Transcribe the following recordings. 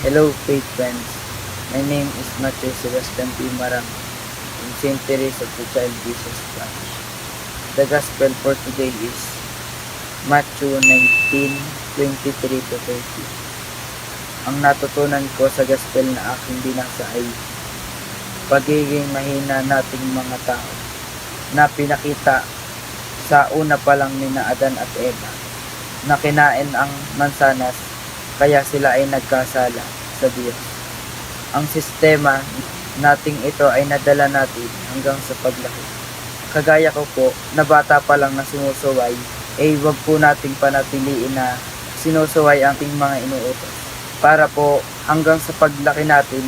Hello, faith friends. My name is Matthew Sebastian P. Marang in St. Teresa of the Child Jesus Branch. The Gospel for today is Matthew 19:23-30. Ang natutunan ko sa Gospel na aking binasa ay pagiging mahina nating mga tao na pinakita sa una pa lang ni Adan at Eva na kinain ang mansanas kaya sila ay nagkasala sa Diyos. Ang sistema nating ito ay nadala natin hanggang sa paglaki. Kagaya ko po, na bata pa lang na sumusuway, wag po nating panatiliin na sinusuway ang ating mga inuutos. Para po hanggang sa paglaki natin,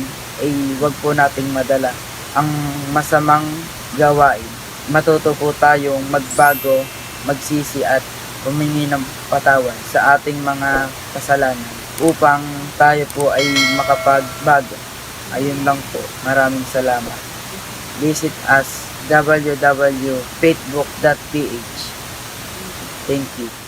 wag po nating madala ang masamang gawain. Matuto po tayong magbago, magsisi at humingi ng patawad sa ating mga kasalanan upang tayo po ay makapagbago. Ayun lang po. Maraming salamat. Visit us www.faithbook.ph. Thank you.